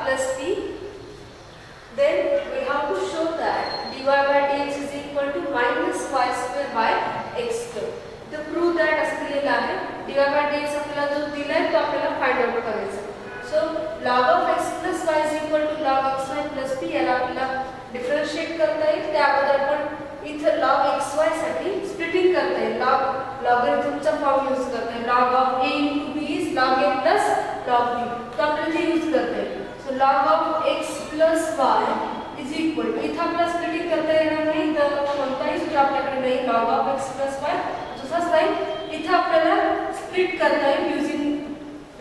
plus p. Then we have to show that dy by dx is equal to minus y square by x square. The prove that असं दिलेलं आहे. dy by dx आपल्याला जो दिलाय तो आपल्याला find out करायचा. So log of x plus y is equal to log x y plus p. याला आपल्याला डिफरन्शिएट करता येईल. त्या अगोदर आपण इथे log x y साठी स्प्लिटिंग करता येईल. लॉगरिथमचा फॉर्म यूज करता येईल. log of a into b is log a plus log b. तो आपल्याला ते यूज करता येईल. So log of x plus y is equal to, इथे आपल्याला स्प्लिटिंग करता येणार नाही तर कोणताही सूत्र आपल्याकडे नाही. log of x plus y तसाच राहील. इथे आपल्याला स्प्लिट करता येईल using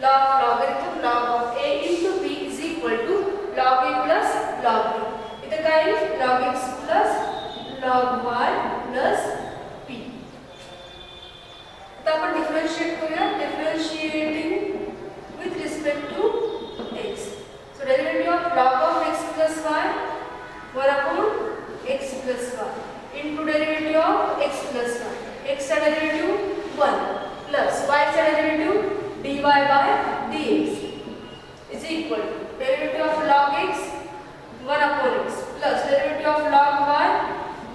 logarithm. log of a into b is equal to log a plus log b. इथे काय येईल log x plus log y plus p. आता आपण डिफरन्शिएट करूया. Differentiating with respect to x. So derivative of log of x plus y 1 upon x plus y into derivative of x plus y. X का derivative 1 plus y का derivative dy by dx is equal to derivative of log x 1 upon x plus derivative of log y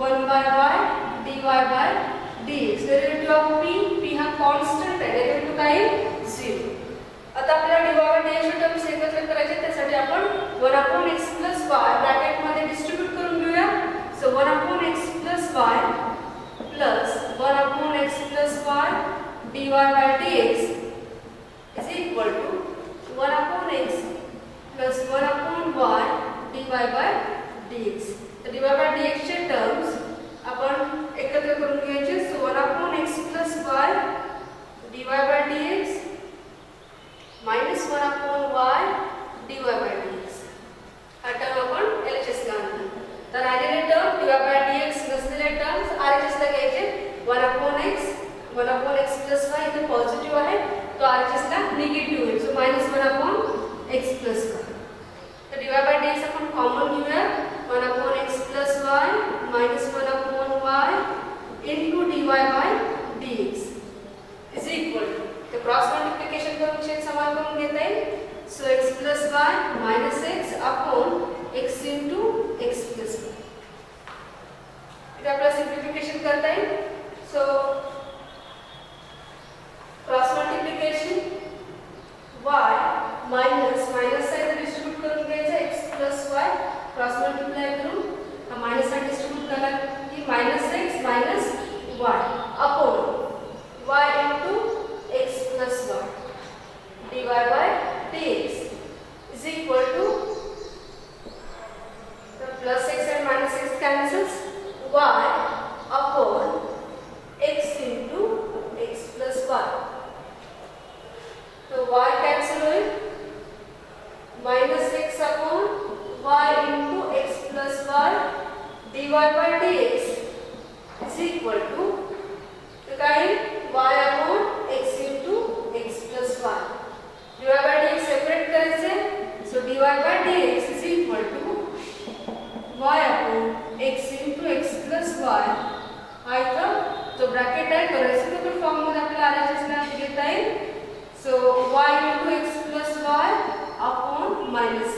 1 by y dy by dx. Derivative of p हा constant आहे. derivative काय आहे 0. आता आपल्याला dy by dx चे terms एकत्र करायचे. त्यासाठी आपण 1 upon x plus y bracket मध्ये डिस्ट्रीब्यूट करून घेऊया. सो 1 upon x plus y plus 1 upon x plus y dy by dx is equal to 1 upon x plus 1 upon y dy by dx. तर dy by dx चे terms आपण एकत्र करून घ्यायचे. सो 1 upon x plus y dy by dx minus 1 upon y dy by dx. हा term आपण LHS ला आणू. तर राहिलेले टर्म dy by dx नसलेले टर्म्स RHS ला घ्यायचे. 1 upon x plus y इथे पॉझिटिव्ह आहे तो RHS ला निगेटिव्ह होईल. सो minus 1 upon x plus y. तर dy by dx आपण कॉमन घेऊया. 1 upon x plus y minus 1 upon y into dy by dx is equal to, तर cross multiplication करून छेद समान करून घेता येईल. सो x plus y minus x upon x into x plus y. इथे आपल्याला सिम्प्लिफिकेशन करता येईल. So cross multiplication y minus side distribute करून घ्यायचं. x plus y cross multiply करून हा मायनस साइड डिस्ट्रीब्यूट करा की minus x minus y upon y into x plus y dy by dx is equal to, the plus x and minus x cancels, y upon x into x plus y. तो y cancel होईल. minus x upon y into x plus y dy by dx is equal to, तो काय y upon x into x plus y. dy by dx separate करायचे. सो dy by dx is equal to y upon x into x plus y. हा इथं जो bracket आहे तो reciprocal form मध्ये आपल्याला RHS ला घेता येईल. सो y into x plus y upon minus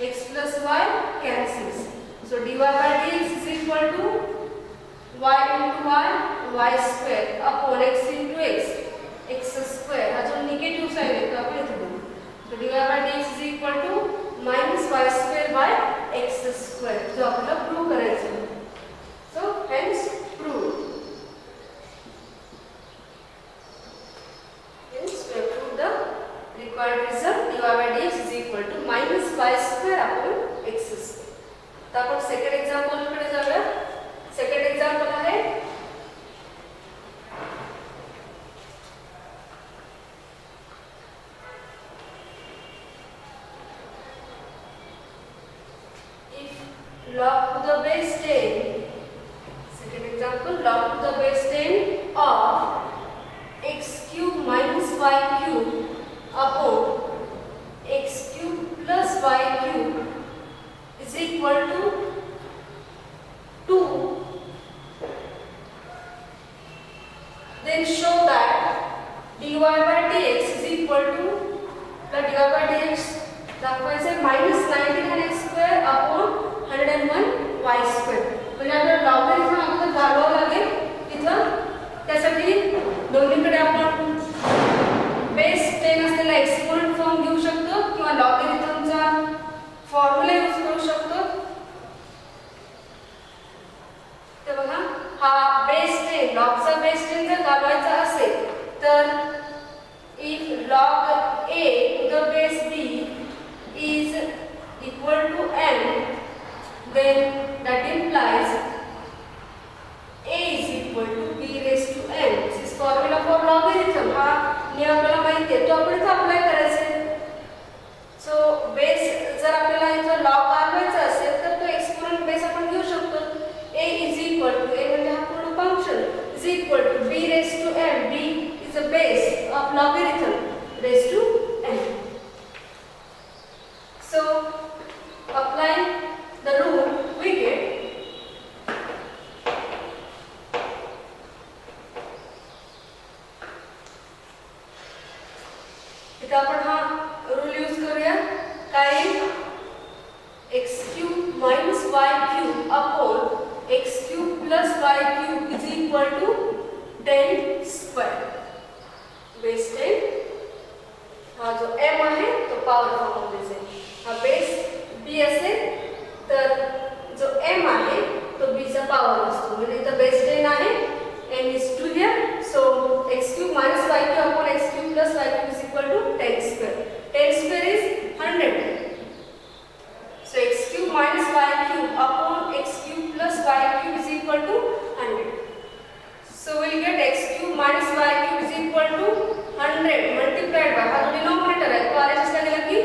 x plus y cancels. So dy by dx is equal to y into y square upon x into x square. हा जो negative side आहे तो आपण इथे बघू. तो dy by dx is equal to minus y square by x square जो आपल्याला प्रूव्ह करायचं आहे. सो hence prove. Hence we have proved the required result. dy by dx is equal to minus y square upon x square. तर आपण second example कडे जाऊया. Second example आहे log to the base 10. Second example, log to the base 10 of x cube minus y cube upon x cube plus y cube is equal to 2. Then show that dy by dx is equal to, the dy by dx दाखवायचे -19x² upon 101y². म्हणजे आपल्याला logarithm अगोदर घालवावं लागेल तिथं. त्यासाठी दोन्हीकडे आपण base 10 असलेला एक्सपोनंट फॉर्म घेऊ शकतो किंवा लॉगरिथमचा फॉर्म्युला यूज करू शकतो. तर बघा, हा बेस 10 लॉगचा बेस 10 जर घालवायचा असेल तर if log a to the base b is equal to n, then that implies a is equal to b raised to n. This is formula for logarithm. हा नियम आपल्याला माहिती आहे, तो आपण इथे अप्लाय करायचा आहे. सो बेस जर आपल्याला इथं लॉग घालवायचा असेल तर तो एक्सपोनंट बेस आपण घेऊ शकतो. a is equal to a म्हणजे हा पूर्ण function is equal to b raised to n. b is a base of logarithm raised to n. So applying the rule we get इथे आपण हा रूल यूज करूया. काय x³ minus y³ upon x³ plus y³ is equal to 10 square. Base 10 हा जो m आहे तो power form मध्ये आहे. हा बेस b असेल तर जो m आहे तो b चा पॉवर असतो. म्हणजे इथं बेस 10 आहे, m is 2 here. So x³ minus y³ upon x³ plus y³ is equal to 10 square. 10 square is 100. So x³ minus y³ upon x³ plus y³ is equal to 100. So we'll get x³ minus y³ is equal to 100 multiplied by, हा जो denominator आहे तो RHS ला गेला की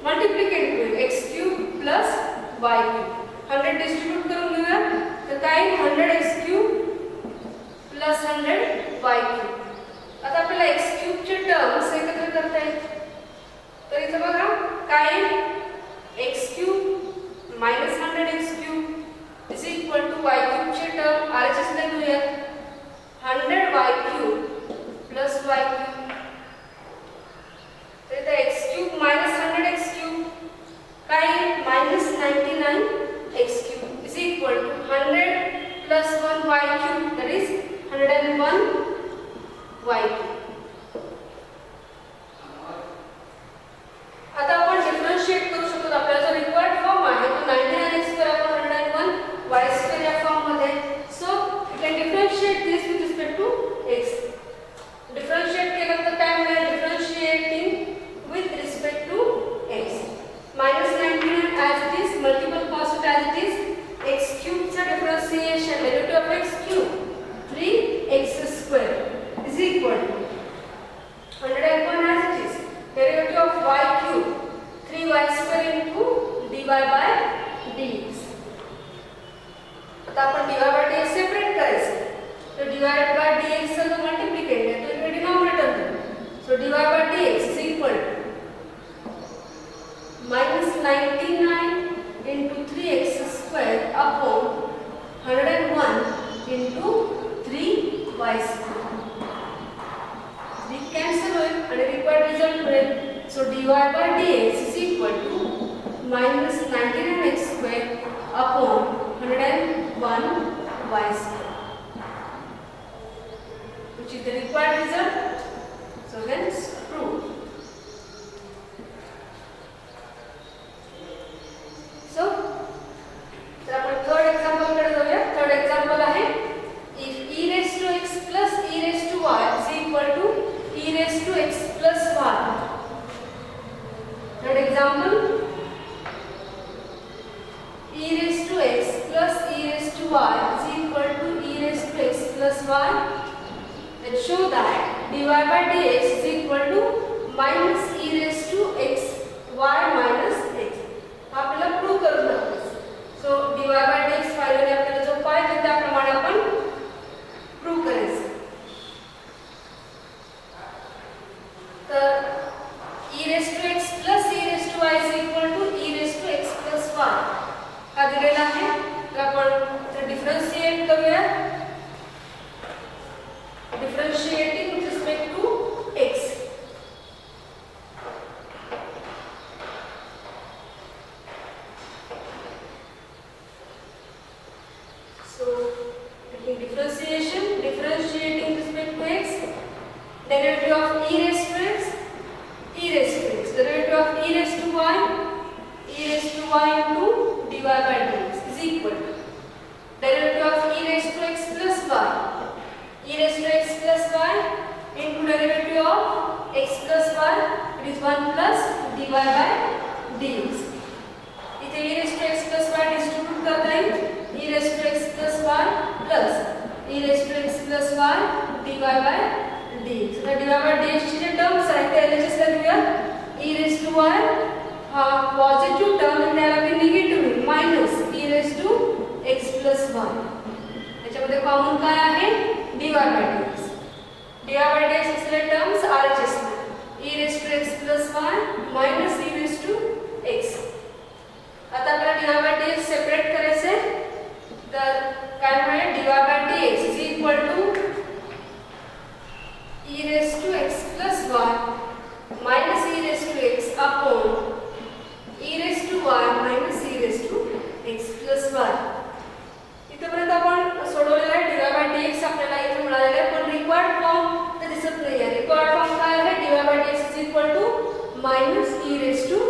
मल्टिप्लिकेट होईल x³ plus y³. 100 distribute करून घेऊया तर काय 100x³ plus 100y³. आता आपल्याला x³ चे टर्म्स एकत्र करता येईल. तर इथे बघा काय x³ minus 100x³ is equal to y³ चे टर्म RHS ला घेऊया 100y³ plus y³. तर इथे x³ minus 100x³ काय minus 99x³ is equal to 100 plus 1 y³ that is 101 y³. आता आपण डिफरन्शिएट करू शकतो. आपल्याला जो रिक्वायर्ड फॉर्म आहे तो 99x² upon 101y² या फॉर्म मध्ये. So you can differentiate this with respect to x. Differentiate केल्यानंतर काय मिळेल? Differentiating with respect to x. -99 as it is, multiple constant as it is, x³ चा differentiation derivative of x³ 3x² is equal to 101 as it is, derivative of y³ 3y² into dy by dx. आता आपण dy by dx separate करायचं. तर dy by dx चा जो मल्टिप्लिकेट आहे तो इकडे डिनोमिनेटर घेऊ. सो dy by dx is equal to -99 into 3x² upon 101 into 3y². 3 cancel होईल आणि रिक्वायर्ड रिझल्ट मिळेल. सो dy by dx is equal to -99x² upon 101y², which is the required result. So hence prove. So तर आपण third example कडे जाऊया. Third example आहे if e raised to x plus e raised to y is equal to e raised to x plus y. Third example, e raised to x plus e raised to y is equal to e raised to x plus y. Then show that dy by dx is equal to minus e raised to x y minus x. आपल्याला prove करून दाखवायचं. सो dy by dx finally आपल्याला जो पाहिजे त्याप्रमाणे आपण prove करायचं. तर e raised to x plus e raised to y is equal to e raised to x plus y हा दिलेला आहे. तर आपण डिफरन्शिएट करूया. Differentiating with respect to x. derivative of e raised to x, e raised to x. Derivative of e raised to y into dy by dx is equal to derivative of e raised to x plus y, e raised to x plus y into derivative of x plus y, it is 1 plus dy by dx. इथे e raised to x plus y distribute करता येईल, e raised to x plus y plus e raised to x plus y dy by dx. आता dy by dx ची जे terms आहेत ते LHS ला लिहूया. e raised to y हा positive term आणि त्याला मी negative minus e raised to x plus y. त्याच्यामध्ये कॉमन काय आहे dy by dx. dy by dx असलेले टर्म्स RHS ला e raised to x plus y minus e raised to x. आता आपल्याला dy by dx सेपरेट करायचे, तर काय मिळेल dy by dx is equal to e raised to x plus y minus e raised to x upon e raised to y minus e raised to x plus y. इथपर्यंत आपण सोडवलेला आहे. dy by dx आपल्याला इथे मिळालेला आहे, पण required form ते दिसत नाही आहे. रिक्वायर्ड फॉर्म काय आहे dy by dx is equal to minus e raised to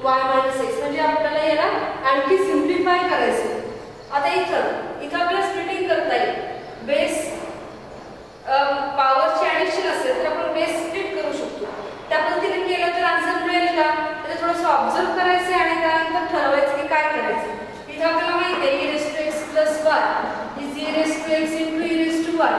y minus x. म्हणजे आपल्याला याला आणखी सिम्प्लिफाय करायचं. आता इथं आपल्याला स्प्लिटिंग करता येईल. बेस पॉवरची ॲडिशन असेल तर आपण बेस स्प्लिट करू शकतो. त्या पद्धतीने केलं तर आन्सर मिळेल का, तर थोडंसं ऑब्झर्व करायचं आणि त्यानंतर ठरवायचं की काय करायचं. इथे आपल्याला माहिती आहे e raised to x plus y is e raised to x into e raised to y.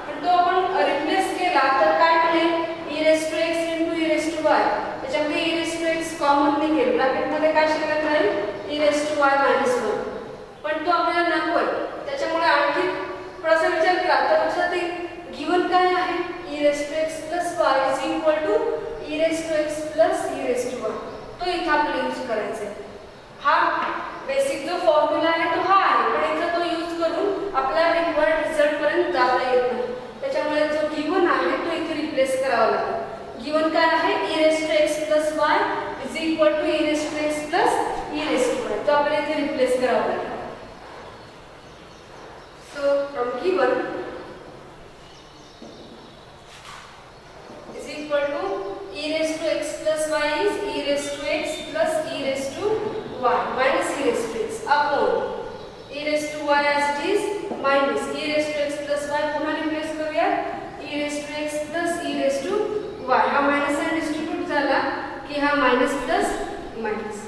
पण तो आपण रिप्लेस केला तर काय मिळेल e raised to x into e raised to y. त्याच्यामध्ये e raised to x common निघेल, ब्रॅकेटमध्ये काय शिल्लक राहील e raised to y minus 1. पण तो आपल्याला नको आहे, त्याच्यामुळे आणखी थोडासा विचार केला तर लक्षात येईल गिवन काय आहे e raised to x plus y is equal to e raised to x plus e raised to y. तो इथे आपल्याला यूज करायचा आहे. हा बेसिक जो फॉर्म्युला आहे तो हा आहे, पण इथे तो यूज करून आपल्याला रिक्वायर्ड रिझल्ट पर्यंत जाता येत नाही. त्याच्यामुळे जो गिवन आहे तो इथे रिप्लेस करावा लागेल. गिवन काय आहे e raised to x plus y is equal to e raised to x plus e raised to y. तो आपल्याला इथे रिप्लेस करावा लागेल. So from given is equal to e raised to x plus y is e raised to x plus e raised to y minus e raised to x upon e raised to y as it is minus e raised to x plus y. पुन्हा replace करूया e raised to x plus e raised to y. हा minus आणि distribute झाला की हा minus plus minus.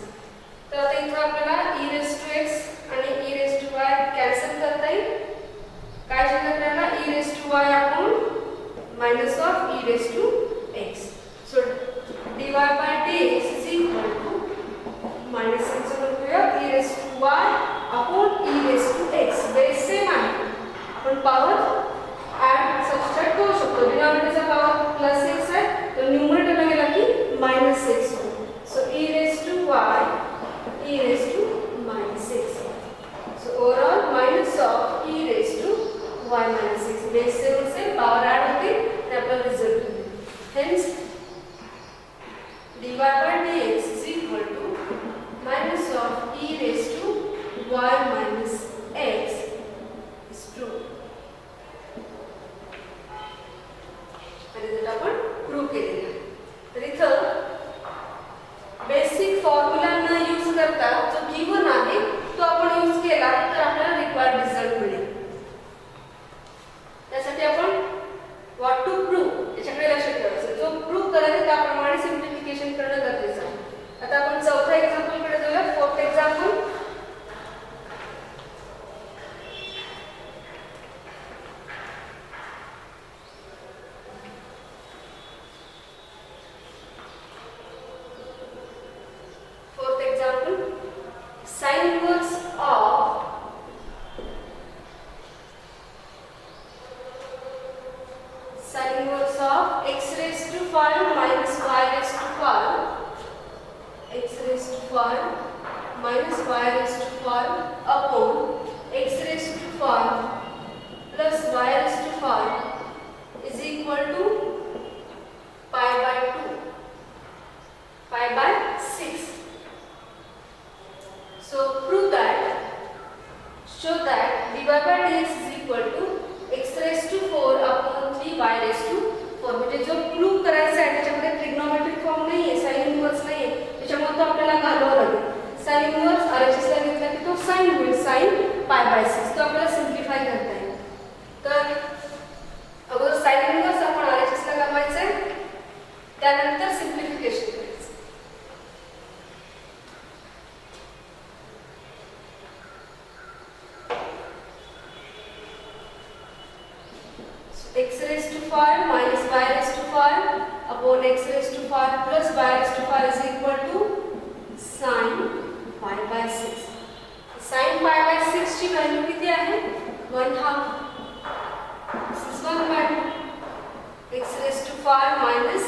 तर आता इथे आपल्याला e raised to x आणि e raised to y cancel करता येईल. काय शिल्लक राहिला e raised to y upon minus of e raised to x. So dy by dx is equal to minus x करूया e raised to y upon e raised to x. Base same आहे, आपण power add subtract करू शकतो. डिनॉमिनेटरचा power plus x आहे तर न्यूमरेटरला गेला की minus x होईल. सो e raised to y e raised to minus x. So overall minus of e raised to y minus x. Base same से पॉवर ऍड होते आणि आपला रिझल्ट मिळेल. Hence dy by dx is equal to minus of e raised to y minus x is true. आणि जर आपण prove केलेलं आहे तर इथं बेसिक फॉर्म्युला न यूज करता जो गिवन आहे तो आपण यूज केला तर आपल्याला रिक्वायर्ड रिझल्ट मिळेल. त्यासाठी आपण व्हॉट टू प्रूव्ह याच्याकडे लक्ष ठेवायचं. जो प्रूव्ह करायचं त्याप्रमाणे सिम्प्लिफिकेशन करणं गरजेचं आहे. आता आपण चौथ्या एक्झाम्पलकडे जाऊया. Fourth example sin inverse of x raised to 5 minus y raised to 5, x raised to 5 minus y raised to 5 upon x raised to 5 plus y raised to 5 is equal to pi by 2, pi by 6. So prove that, show that dy by dx is equal to x raised to 4 upon 3 y raised to 4. म्हणजे जो proof 6. तो आपल्याला simplify करता येईल. तर अगोदर sine inverse आपण RHS ला काढवायचं आहे, त्यानंतर सिम्प्लिफिकेशन करायचं. x raised to 5 minus y raised to 5 upon x raised to 5 plus y raised to 5 is equal to sin pi by 6. sin pi by 6 ची व्हॅल्यू किती आहे? 1/2. This is 1/2. x raised to 5 minus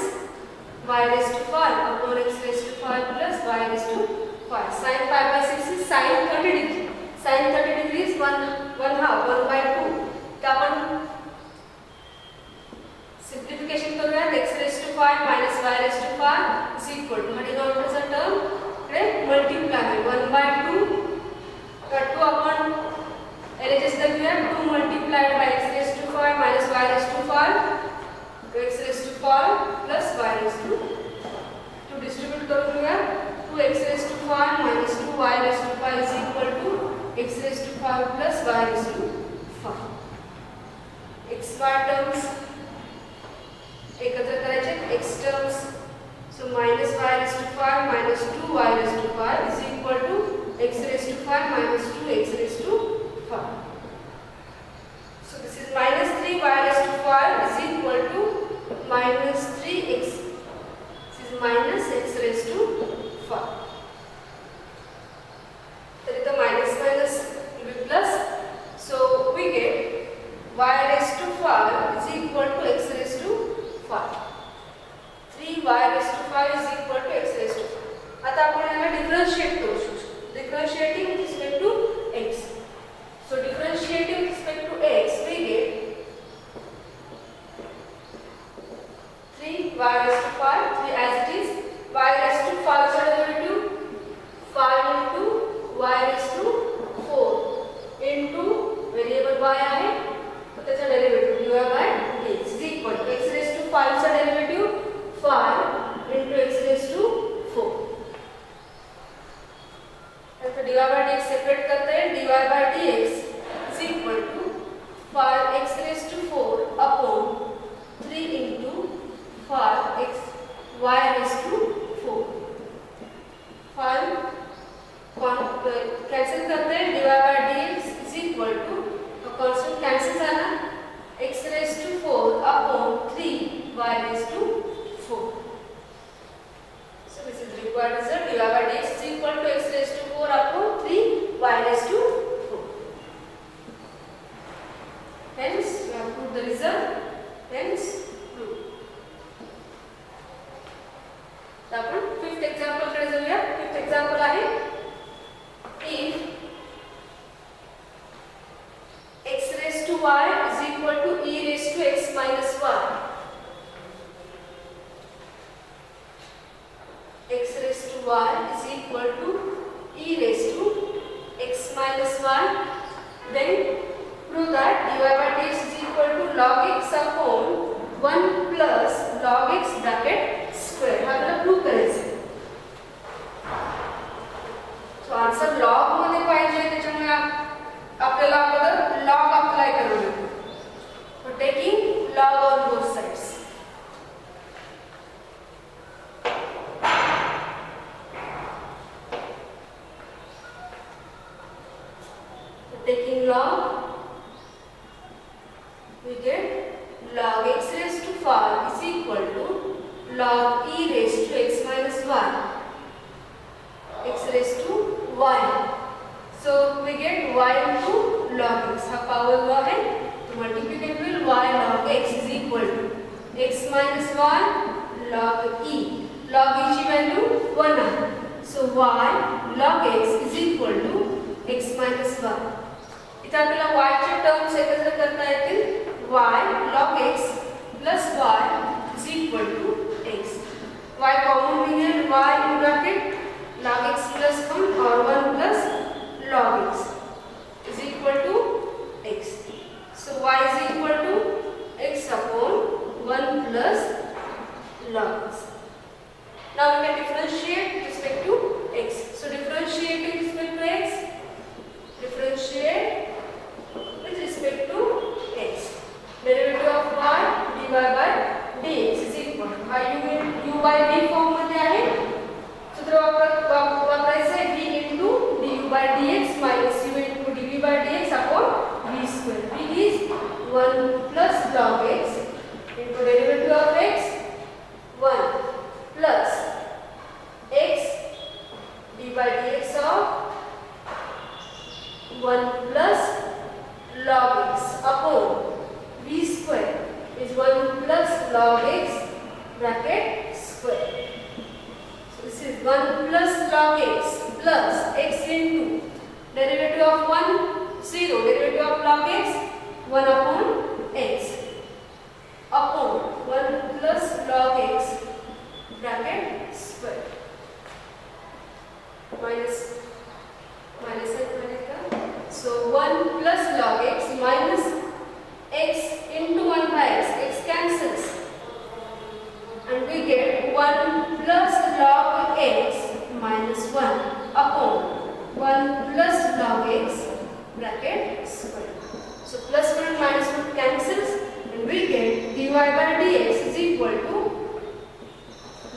y raised to 5 upon x raised to 5 plus y raised to 5. sin pi by 6 is sin 30 degree. sin 30 degree is 1/2, 1/2. तर आपण simplification करूया. x raised to 5 minus y raised to 5 is equal to हा डिनॉमिनेटरचा term इकडे multiply होईल 1/2. तर 2 आपण LHS घेऊया. 2 multiplied by x raised to 5 minus y raised to 5 x raised to 5 plus y raised to 2 distribute करून घेऊया. 2x raised to 5 minus 2y raised to 5 is equal to x raised to 5 plus y raised to 5. xy terms एकत्र करायचे, x terms. So minus y raised to 5 minus 2y raised to 5 is equal to x raised to 5 minus 2x raised to 5. So this is minus 3y raised to 5 is equal to minus 3x. This is minus x raised to 5. तर इथं minus minus will be plus. So we get y raised to 5 is equal to x raised to 5. 3y raised to 5 is equal to x raised to 5. आता आपण याला differentiate करू शकतो. Differentiating with respect to x. So differentiating with respect to x, we get 3y raised to 5, 3 as it is. Y raised to 5 is derivative 5 into y raised to 4 into variable y आहे, तो त्याचा derivative dy by dx is equal to x raised to 5 चा derivative 5 into x raised to 4. तो dy by dx separate करते हैं. dy by dx is equal to 5x raised to 4 upon 3 into 5x y raised to 4. 5 cancel करते हैं. dy by dx is equal to constant cancel झाला x raised to 4 upon 3 y raised to 4. So this is required result. dy by dx is equal to x raised to 4 upon 3 y raised to 4. Hence we have put the result. Hence true. तर आपण fifth example कडे जाऊया. Fifth example आहे if x raised to y is equal to e raised to x minus 1. x raised to y is equal to e raised to x minus 1. Then prove that dy by dx is equal to log x upon 1 plus log x bracket square. हा आपल्याला prove करायचं आहे. So answer log मध्ये पाहिजे, त्याच्यामुळे आपल्याला अगोदर log apply करावं लागेल. So taking log on both sides. Taking log, we get log x raised to 5 is equal to log e raised to x minus 1. X raised to 1. So we get y into log x. हा power law है, तो मल्टीप्लिकेट will y log x is equal to x minus 1 log e. Log e ची value 1 आहे. So y log x is equal to x minus 1. इथे आपल्याला y चे terms एकत्र करता येतील. y log x plus y is equal to x. y common निघेल. y in bracket log x plus 1 or 1 plus log x is equal to x. So y is equal to x upon 1 plus log x. Now we can differentiate with respect to x. So differentiate with respect to x. Differentiate of 1 plus log x upon v square is 1 plus log x bracket square. So this is 1 plus log x plus x into derivative of 1 0, derivative of log x 1 upon x upon 1 plus log x bracket square minus so 1 plus log x minus x into 1 by x cancels and we get 1 plus log x minus 1 upon 1 plus log x bracket square. So plus 1 and minus 1 cancels and we get dy by dx is equal to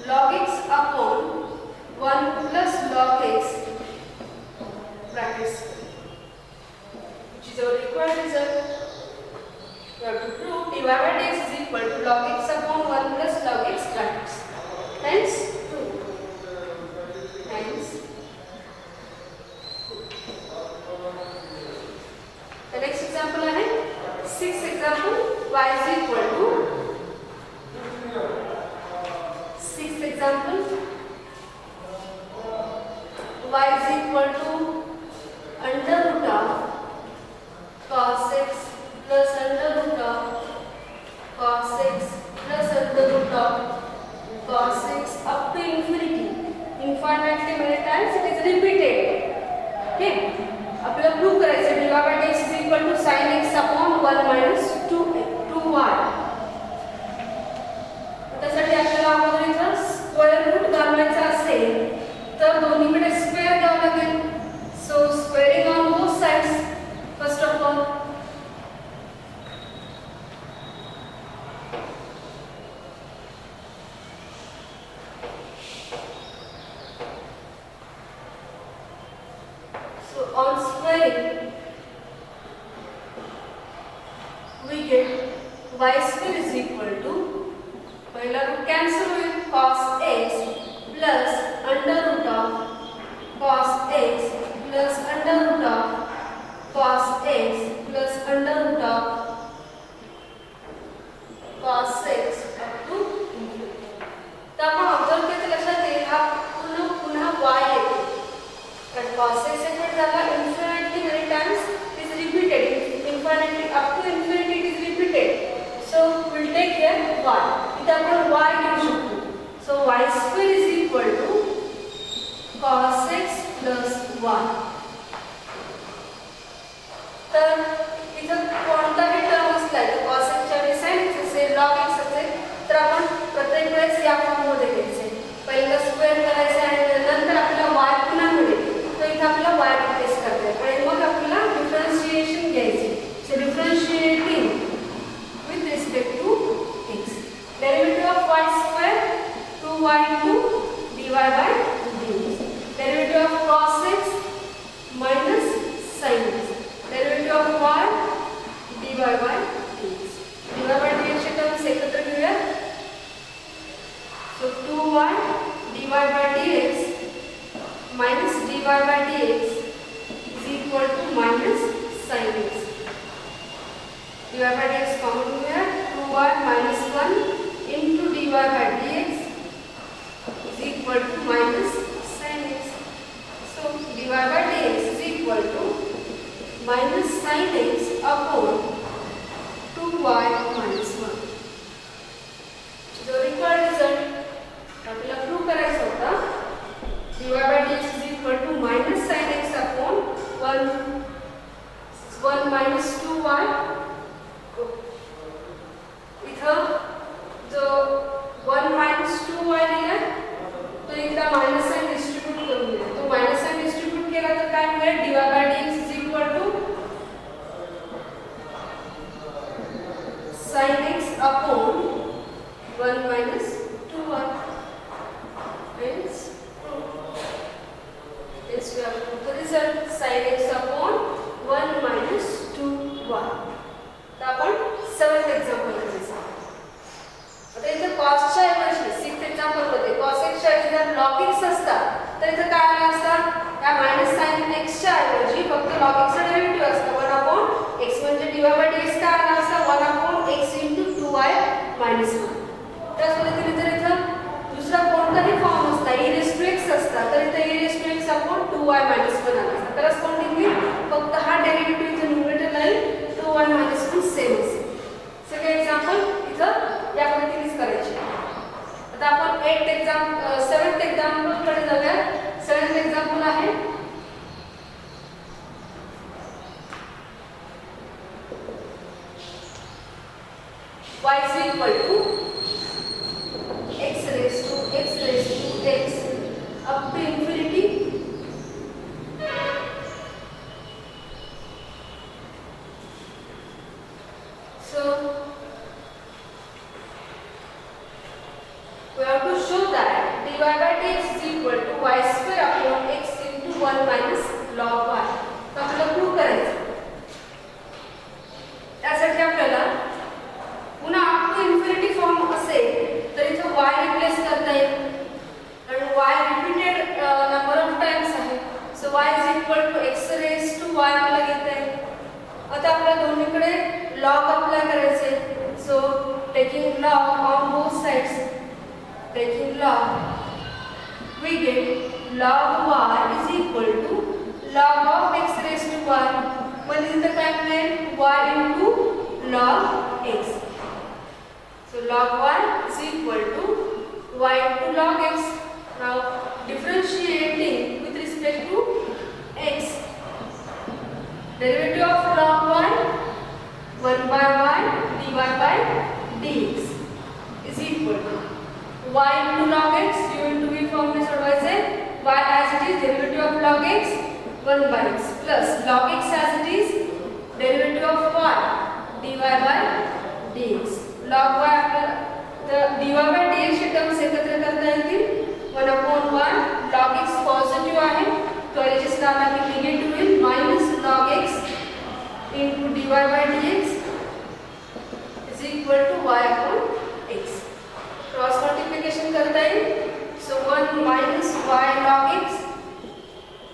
log x upon 1 plus log x bracket square, which is our required result. We have to prove dy by dx is equal to log x upon 1 plus log x brackets. Hence, prove. Hence, the next example है 6th example, y is equal to 6th example, y is equal to under root of cos x plus under root of cos x plus under root of cos x up to infinity. Infinitely many times it is repeated. Okay. आपल्याला prove करायचं dy by dx is equal to sin x upon 1 minus 2y. त्यासाठी आपल्याला अगोदर इथं square root घालवायचा असेल तर दोन्हीकडे स्क्वेअर घ्यावं लागेल. So squaring on both sides first of all. So on squaring we get y square is equal to पहला रूट कैंसिल हुए cos x plus under root of cos x plus under root of cos x plus under root of cos x up to infinity. तर आपण observe केलं लक्षात येईल हा पुन्हा y येतो. But cos x सेपरेट झाला infinitely many times it is repeated. Infinitely up to infinity it is repeated. So we'll take here y. इथे आपण y घेऊ शकतो. So y square is equal to cos x plus 1. तर इथं कोणताही term असला तर cos x च्या ऐवजी sin x असेल log x असेल तर आपण प्रत्येक वेळेस या फॉर्म मध्ये घ्यायचे. पहिला स्क्वेअर करायचा आणि नंतर आपल्याला y पुन्हा मिळेल. तो इथं आपल्याला y रिप्लेस करता आणि मग आपल्याला डिफरन्शिएशन घ्यायचे. So differentiating with respect to x. Derivative of y square 2y into dy by dx. Derivative of cos x minus sin x. Derivative of y dy by dx. dy by dx चे terms एकत्र घेऊया. So 2y dy by dx minus dy by dx is equal to minus sin x. dy by dx common घेऊया. 2y minus 1 into dy by dx is equal to minus sin x. So dy by dx is equal to minus sin x upon 2y minus 1. जो required result आपल्याला prove करायचा होता dy by dx is equal to minus sin x upon 1 minus 2y. इथं जो 1 minus 2y लिहिला तो इथला minus sign distribute करून दिला. तो मायनस साइन डिस्ट्रीब्यूट केला तर काय मिळेल dy by dx is equal to sin x upon 1 minus 2y. Hence we have put the result sin x upon 1 minus 2y. तर आपण 7th एक्झाम्पल घ्यायचं. आता इथे cos च्या ऐवजी 6th एक्झाम्पल मध्ये cos x च्या ऐवजी जर log x असता तर इथे काय आला असता या मायनस साइन एक्सच्या ऐवजी फक्त लॉग एक्सचा डेरिव्हेटिव्ह असतं 1 अपॉन एक्स म्हणजे dy बाय dx काय आला असता 1 upon x into 2y minus 1. त्याच पद्धतीने जर इथं दुसरा कोणताही फॉर्म असता e रेस टू x असता तर इथे e raise to x upon 2y minus 1 आला असता. करस्पॉन्डिंगली फक्त हा डेरिव्हेटिव्ह इथं न्यूमरेटर राहील 2y मायनस 1 सेम असेल. सगळे एक्झाम्पल इथं या पद्धतीनेच करायचे. आता आपण 7th एक्झाम्पल कडे जाऊया. 7th एक्झाम्पल आहे y is equal to x raised to x up to infinity so we have to show that dy by dx is equal to y square upon x into 1 minus log y. तर आपल्याला prove करायचं. त्यासाठी आपल्याला पुन्हा up to infinity form असेल तर इथे y replace करता येईल कारण y repeated number of times आहे. सो y is equal to x raised to y आपल्याला घेता येईल. आता आपल्याला दोन्हीकडे log अप्लाय करायचे. So taking log on both sides, taking log we get log y is equal to log of x raised to y. What is the time then y into log x. So log y is equal to y into log x. Now differentiating with respect to x, derivative of log y 1 by y dy by dx is equal to y into log x. u into v form में सोडवायचे. y as it is derivative of log x 1 by x plus log x as it is derivative of y dy by dx. log y आपल्याला dy by dx चे terms एकत्र करता येतील. 1 upon 1 log x positive आहे तो adjust आला की negative होईल minus log x into dy by dx is equal to y upon x. Cross multiplication करता येईल. सो 1 minus y log x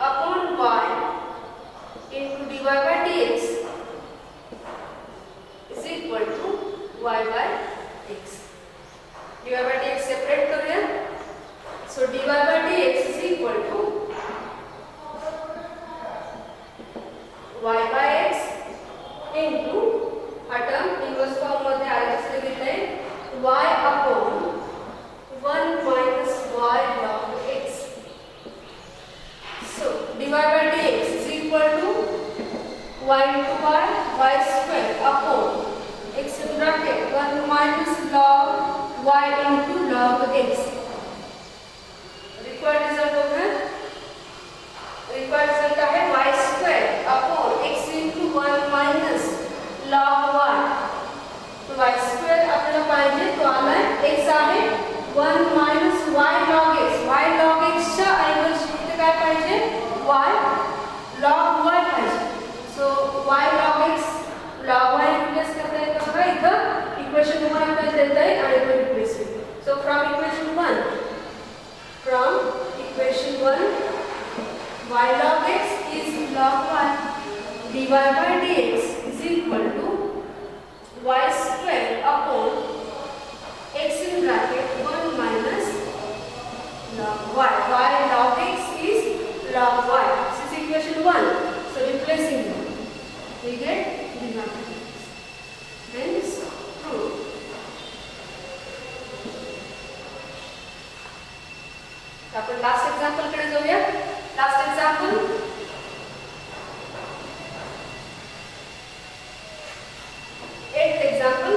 upon y into dy by dx is equal to y by x. dy by dx separate करूया. सो dy by dx is equal to y by x into हा term inverse form मध्ये आल्याचे घेतले y upon 1 minus y log x. So dy by dx is equal to y into y square upon x in bracket 1 minus log y into log x. Required result होगा. Required result है y square upon x into 1 minus log y. तो y square आपल्याला पाहिजे तो आलाय x आहे 1 minus y log x. y log x च्या ऐवजी इथे काय पाहिजे y log y पाहिजे. सो y log x log y replace करता येतं बघा. इथं इक्वेशन 1 आपल्याला देता येईल आणि तो रिप्लेस होईल. So from equation 1 y log x is log y. dy by dx is equal to y square upon x in bracket 1 minus log y. y log x is log y. This is equation 1. So replacing them, we get dy by dx. Then it's true. आपण last example कडे जाऊया. Last example eighth example.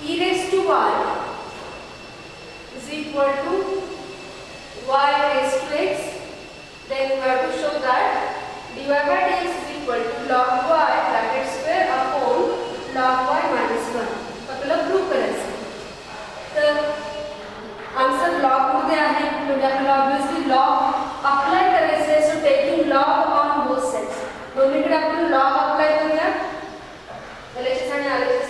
E raised to y is equal to y raised to x. Then we have to show that dy by dx is equal to log y bracket square upon log y minus 1. आपल्याला prove करायचं. तर answer log मध्ये आहे म्हणजे आपल्याला obviously log apply करायचे. So taking log on both sides. दोन्हीकडे आपण लॉग अप्लाय करूया. एलएचएस आणि RHS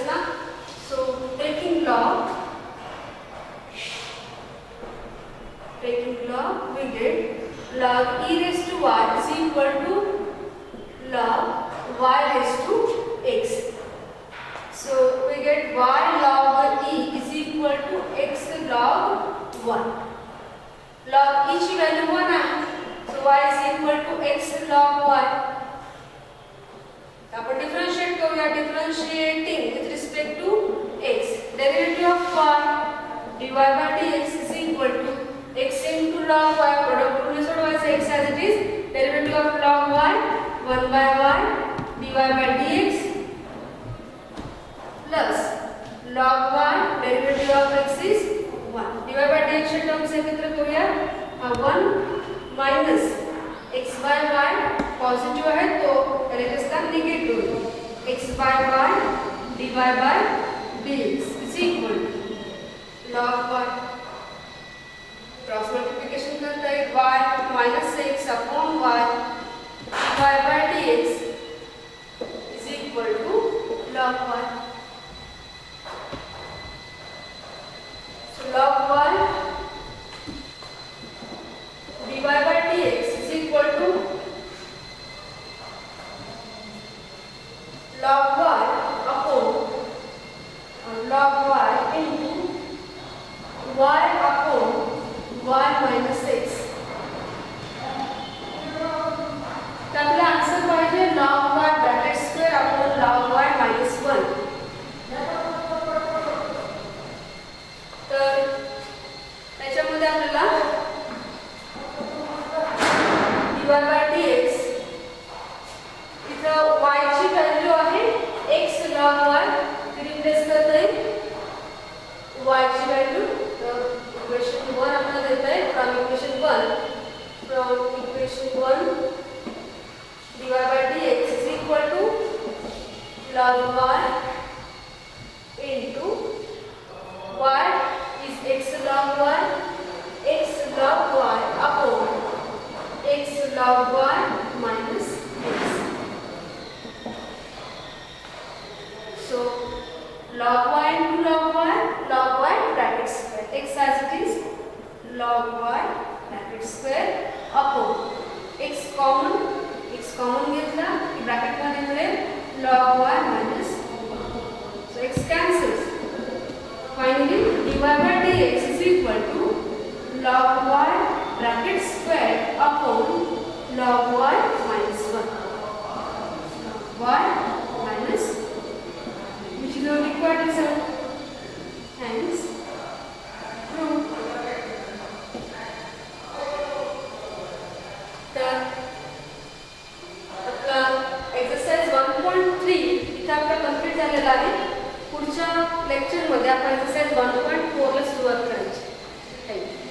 equal to log y raised to x. So we get y log e is equal to x log 1. Log e ची value 1 आहे. So y is equal to x log y. आपण differentiate करूया. Differentiating with respect to x. Derivative of y dy by dx is equal to x into log y. Product rule सोडवायचं. x as it is. Derivative of log y 1 by y dy by dx plus log y derivative of x is 1. dy by dx चे terms एकत्र करूया. हा 1 minus x by y positive आहे तो त्याचे स्थान negative. x by y dy by dx is equal to log y. Cross multiplication करता है y minus x upon y dy by dx is equal to log y. So log y dy by dx is equal to log y upon log y into y upon y minus x. तर आपला answer पाहिजे log y bracket square upon log y minus 1. तर त्याच्यामध्ये आपल्याला dy by dx इथं y ची value आहे x log y. ती रिप्लेस करता येईल y ची व्हॅल्यू. इक्वेशन 1 आपल्याला देत आहे. From equation 1 dy by dx is equal to log y into y is x log y upon x log y minus x. So log y into log y bracket square. X as it is log y bracket square upon x common घेतला की bracket मध्ये मिळेल log y minus 1. So x cancels. Finally dy by dx is equal to log y bracket square upon log y minus 1. Log y minus, which is the required result. Hence proved. तर आपला exercise 1.3 इथे आपला complete झालेला आहे. पुढच्या लेक्चरमध्ये आपण exercise 1.4 ला सुरुवात करायची. थँक्यू.